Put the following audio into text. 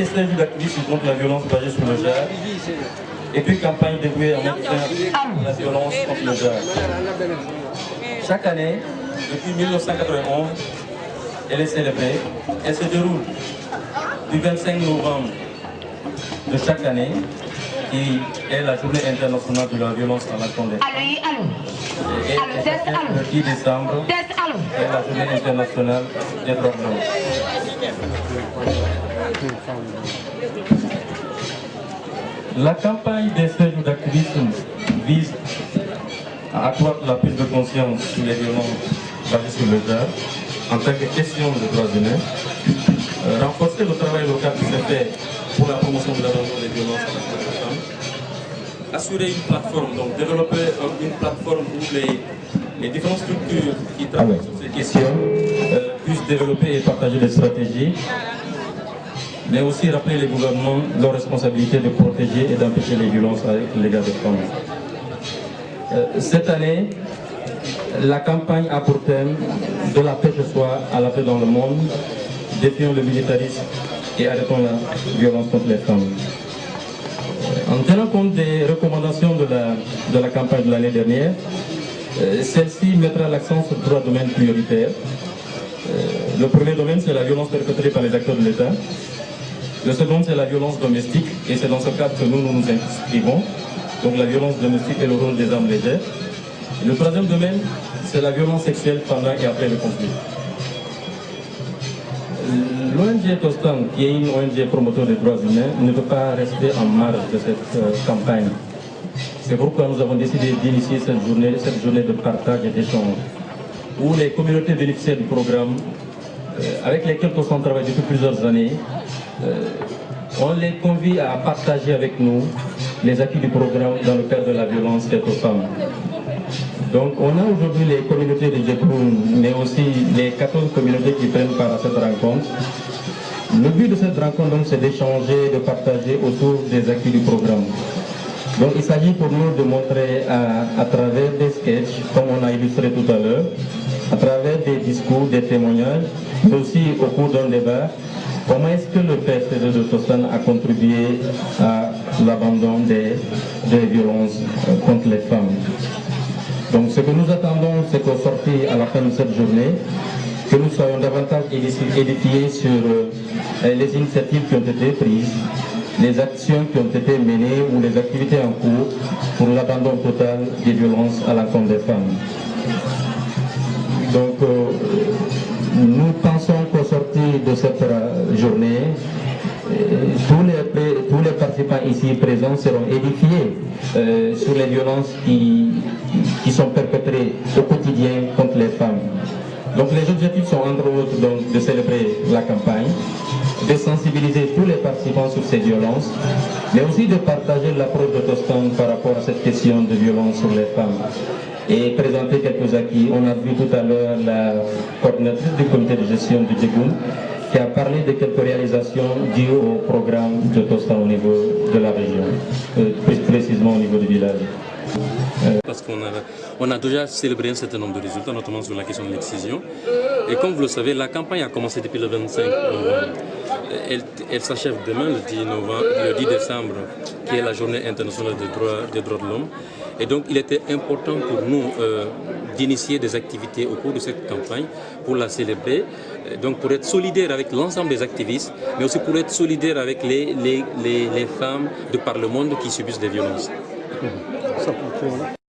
des stages d'activisme contre la violence basée sur le genre, et puis campagne dévouée à mettre fin à la violence contre le genre. Chaque année, depuis 1991, elle est célébrée. Elle se déroule du 25 novembre de chaque année, qui est la journée internationale de la violence à l'encontre des femmes. Et le 10 décembre est la journée internationale des droits de l'homme. La campagne des stages d'activisme vise à accroître la prise de conscience sur les violences basées sur le genre en tant que question de droits humains, renforcer le travail local qui se fait pour la promotion de l'abandon des violences à l'encontre des femmes, assurer une plateforme, donc développer une plateforme où les différentes structures qui travaillent sur ces questions puissent développer et partager des stratégies, mais aussi rappeler les gouvernements leur responsabilité de protéger et d'empêcher les violences à l'égard des femmes. Cette année, la campagne a pour thème de la paix ce soir à la paix dans le monde, défions le militarisme et arrêtons la violence contre les femmes. En tenant compte des recommandations de la campagne de l'année dernière, celle-ci mettra l'accent sur trois domaines prioritaires. Le premier domaine, c'est la violence perpétrée par les acteurs de l'État. Le second, c'est la violence domestique, et c'est dans ce cadre que nous nous inscrivons. Donc la violence domestique et le rôle des armes légères. Le troisième domaine, c'est la violence sexuelle pendant et après le conflit. L'ONG Tostan, qui est une ONG promoteur des droits humains, ne peut pas rester en marge de cette campagne. C'est pourquoi nous avons décidé d'initier cette journée de partage et d'échange, où les communautés bénéficiaires du programme, avec lesquelles Tostan travaille depuis plusieurs années, on les convie à partager avec nous les acquis du programme dans le cadre de la violence faite aux femmes. Donc on a aujourd'hui les communautés de Djebroun, mais aussi les 14 communautés qui prennent part à cette rencontre. Le but de cette rencontre, c'est d'échanger, de partager autour des acquis du programme. Donc il s'agit pour nous de montrer à travers des sketchs, comme on a illustré tout à l'heure, à travers des discours, des témoignages, mais aussi au cours d'un débat, comment est-ce que le PSPG de Tostan a contribué à l'abandon des violences contre les femmes. Donc ce que nous attendons, c'est qu'au sortir à la fin de cette journée, que nous soyons davantage édifiés sur les initiatives qui ont été prises, les actions qui ont été menées ou les activités en cours pour l'abandon total des violences à l'encontre des femmes. Donc nous pensons qu'au sortir de cette journée, tous les participants ici présents seront édifiés sur les violences qui sont perpétrées au quotidien contre les femmes. Donc les objectifs sont entre autres donc, de célébrer la campagne, de sensibiliser tous les participants sur ces violences, mais aussi de partager l'approche de Tostan par rapport à cette question de violence sur les femmes. Et présenter quelques acquis. On a vu tout à l'heure la coordinatrice du comité de gestion du Djegoun qui a parlé de quelques réalisations dues au programme de Tostan au niveau de la région, plus précisément au niveau du village. Parce qu'on a déjà célébré un certain nombre de résultats, notamment sur la question de l'excision. Et comme vous le savez, la campagne a commencé depuis le 25 novembre. Elle s'achève demain, le 10 décembre, qui est la journée internationale des droits de l'homme. Et donc, il était important pour nous d'initier des activités au cours de cette campagne pour la célébrer, donc pour être solidaire avec l'ensemble des activistes, mais aussi pour être solidaire avec les femmes de par le monde qui subissent des violences.